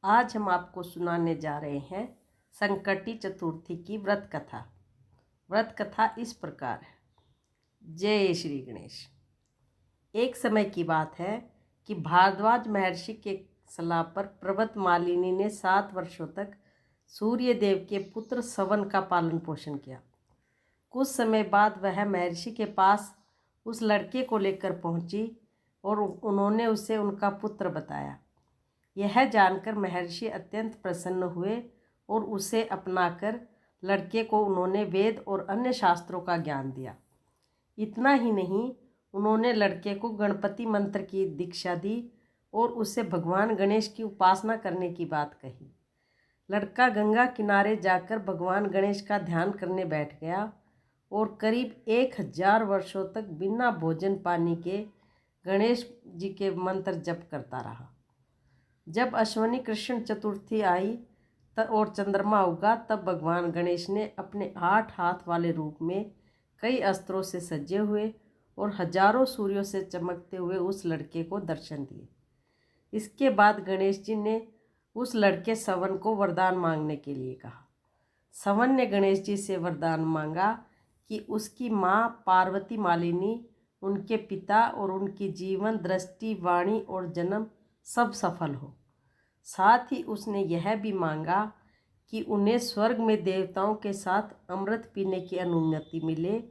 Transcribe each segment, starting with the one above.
आज हम आपको सुनाने जा रहे हैं संकटी चतुर्थी की व्रत कथा। व्रत कथा इस प्रकार है। जय श्री गणेश। एक समय की बात है कि भारद्वाज महर्षि के सलाह पर पर्वत मालिनी ने 7 वर्षों तक सूर्य देव के पुत्र सवन का पालन पोषण किया। कुछ समय बाद वह महर्षि के पास उस लड़के को लेकर पहुंची और उन्होंने उसे उनका पुत्र बताया। यह जानकर महर्षि अत्यंत प्रसन्न हुए और उसे अपनाकर लड़के को उन्होंने वेद और अन्य शास्त्रों का ज्ञान दिया। इतना ही नहीं, उन्होंने लड़के को गणपति मंत्र की दीक्षा दी और उसे भगवान गणेश की उपासना करने की बात कही। लड़का गंगा किनारे जाकर भगवान गणेश का ध्यान करने बैठ गया और करीब 1000 वर्षों तक बिना भोजन पानी के गणेश जी के मंत्र जप करता रहा। जब अश्विनी कृष्ण चतुर्थी आई और चंद्रमा उगा, तब भगवान गणेश ने अपने 8 हाथ वाले रूप में कई अस्त्रों से सजे हुए और हजारों सूर्यों से चमकते हुए उस लड़के को दर्शन दिए। इसके बाद गणेश जी ने उस लड़के सवन को वरदान मांगने के लिए कहा। सवन ने गणेश जी से वरदान मांगा कि उसकी माँ पार्वती मालिनी, उनके पिता और उनकी जीवन दृष्टि, वाणी और जन्म सब सफल हो। साथ ही उसने यह भी मांगा कि उन्हें स्वर्ग में देवताओं के साथ अमृत पीने की अनुमति मिले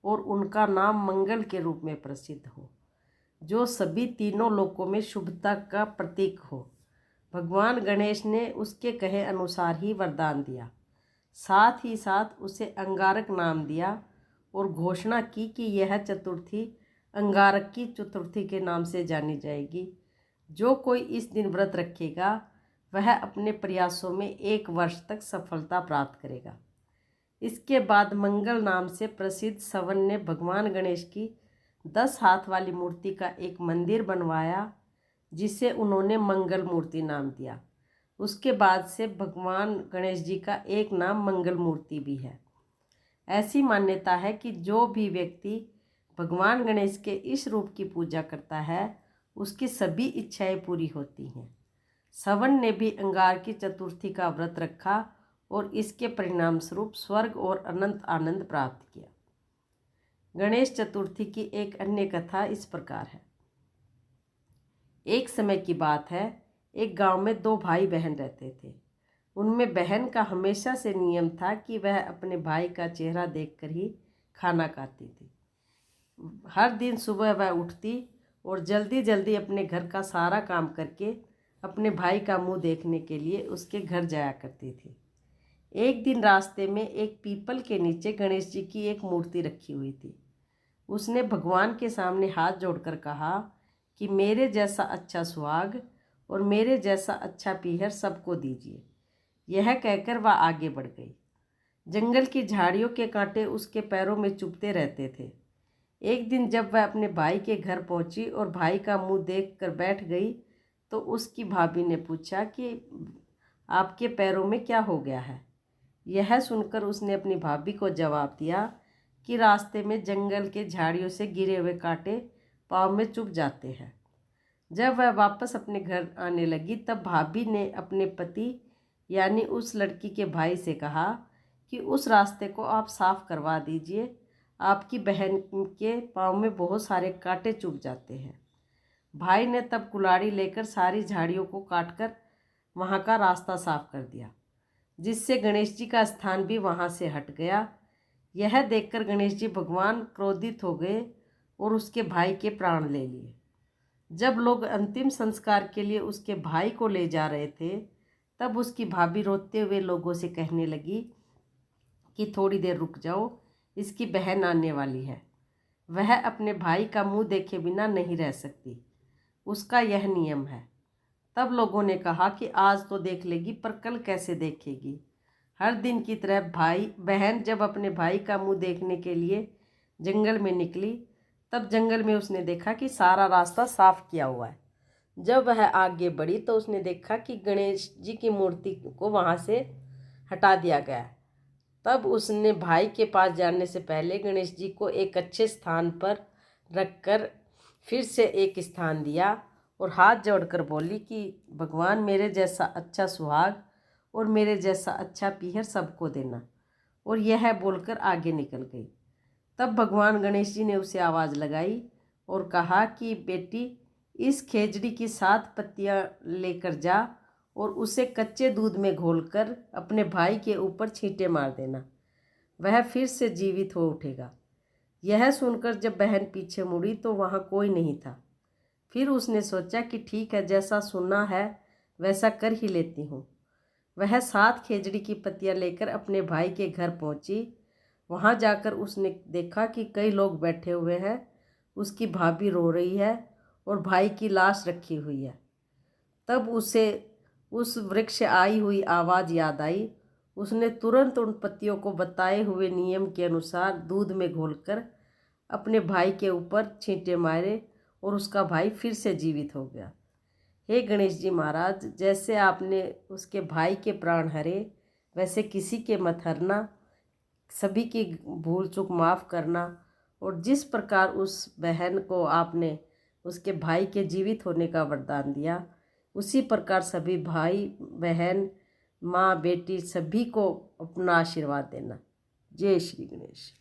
और उनका नाम मंगल के रूप में प्रसिद्ध हो, जो सभी तीनों लोकों में शुभता का प्रतीक हो। भगवान गणेश ने उसके कहे अनुसार ही वरदान दिया। साथ ही साथ उसे अंगारक नाम दिया और घोषणा की कि यह चतुर्थी अंगारक की चतुर्थी के नाम से जानी जाएगी। जो कोई इस दिन व्रत रखेगा वह अपने प्रयासों में 1 वर्ष तक सफलता प्राप्त करेगा। इसके बाद मंगल नाम से प्रसिद्ध सवन ने भगवान गणेश की 10 हाथ वाली मूर्ति का एक मंदिर बनवाया, जिसे उन्होंने मंगल मूर्ति नाम दिया। उसके बाद से भगवान गणेश जी का एक नाम मंगल मूर्ति भी है। ऐसी मान्यता है कि जो भी व्यक्ति भगवान गणेश के इस रूप की पूजा करता है, उसकी सभी इच्छाएं पूरी होती हैं। सवन ने भी अंगार की चतुर्थी का व्रत रखा और इसके परिणाम स्वरूप स्वर्ग और अनंत आनंद प्राप्त किया। गणेश चतुर्थी की एक अन्य कथा इस प्रकार है। एक समय की बात है, एक गांव में 2 भाई बहन रहते थे। उनमें बहन का हमेशा से नियम था कि वह अपने भाई का चेहरा देखकर ही खाना खाती थी। हर दिन सुबह वह उठती और जल्दी जल्दी अपने घर का सारा काम करके अपने भाई का मुंह देखने के लिए उसके घर जाया करती थी। एक दिन रास्ते में एक पीपल के नीचे गणेश जी की एक मूर्ति रखी हुई थी। उसने भगवान के सामने हाथ जोड़कर कहा कि मेरे जैसा अच्छा सुहाग और मेरे जैसा अच्छा पीहर सबको दीजिए। यह कहकर वह आगे बढ़ गई। जंगल की झाड़ियों के कांटे उसके पैरों में चुभते रहते थे। एक दिन जब वह अपने भाई के घर पहुंची और भाई का मुंह देखकर बैठ गई, तो उसकी भाभी ने पूछा कि आपके पैरों में क्या हो गया है। यह सुनकर उसने अपनी भाभी को जवाब दिया कि रास्ते में जंगल के झाड़ियों से गिरे हुए कांटे पाँव में चुभ जाते हैं। जब वह वापस अपने घर आने लगी, तब भाभी ने अपने पति यानी उस लड़की के भाई से कहा कि उस रास्ते को आप साफ करवा दीजिए, आपकी बहन के पाँव में बहुत सारे कांटे चुभ जाते हैं। भाई ने तब कुल्हाड़ी लेकर सारी झाड़ियों को काटकर वहाँ का रास्ता साफ कर दिया, जिससे गणेश जी का स्थान भी वहाँ से हट गया। यह देखकर गणेश जी भगवान क्रोधित हो गए और उसके भाई के प्राण ले लिए। जब लोग अंतिम संस्कार के लिए उसके भाई को ले जा रहे थे, तब उसकी भाभी रोते हुए लोगों से कहने लगी कि थोड़ी देर रुक जाओ, इसकी बहन आने वाली है। वह अपने भाई का मुंह देखे बिना नहीं रह सकती, उसका यह नियम है। तब लोगों ने कहा कि आज तो देख लेगी, पर कल कैसे देखेगी। हर दिन की तरह भाई बहन जब अपने भाई का मुंह देखने के लिए जंगल में निकली, तब जंगल में उसने देखा कि सारा रास्ता साफ किया हुआ है। जब वह आगे बढ़ी तो उसने देखा कि गणेश जी की मूर्ति को वहाँ से हटा दिया गया है। तब उसने भाई के पास जाने से पहले गणेश जी को एक अच्छे स्थान पर रखकर फिर से एक स्थान दिया और हाथ जोड़कर बोली कि भगवान मेरे जैसा अच्छा सुहाग और मेरे जैसा अच्छा पीहर सबको देना। और यह बोलकर आगे निकल गई। तब भगवान गणेश जी ने उसे आवाज़ लगाई और कहा कि बेटी, इस खेजड़ी की 7 पत्तियां लेकर जा और उसे कच्चे दूध में घोलकर अपने भाई के ऊपर छींटे मार देना, वह फिर से जीवित हो उठेगा। यह सुनकर जब बहन पीछे मुड़ी तो वहाँ कोई नहीं था। फिर उसने सोचा कि ठीक है, जैसा सुना है वैसा कर ही लेती हूँ। वह 7 खेजड़ी की पत्तियां लेकर अपने भाई के घर पहुँची। वहाँ जाकर उसने देखा कि कई लोग बैठे हुए हैं, उसकी भाभी रो रही है और भाई की लाश रखी हुई है। तब उसे उस वृक्ष से आई हुई आवाज़ याद आई। उसने तुरंत उन पत्तियों को बताए हुए नियम के अनुसार दूध में घोलकर अपने भाई के ऊपर छींटे मारे और उसका भाई फिर से जीवित हो गया। हे गणेश जी महाराज, जैसे आपने उसके भाई के प्राण हरे, वैसे किसी के मत हरना, सभी की भूल चूक माफ़ करना। और जिस प्रकार उस बहन को आपने उसके भाई के जीवित होने का वरदान दिया, उसी प्रकार सभी भाई बहन माँ बेटी सभी को अपना आशीर्वाद देना। जय श्री गणेश।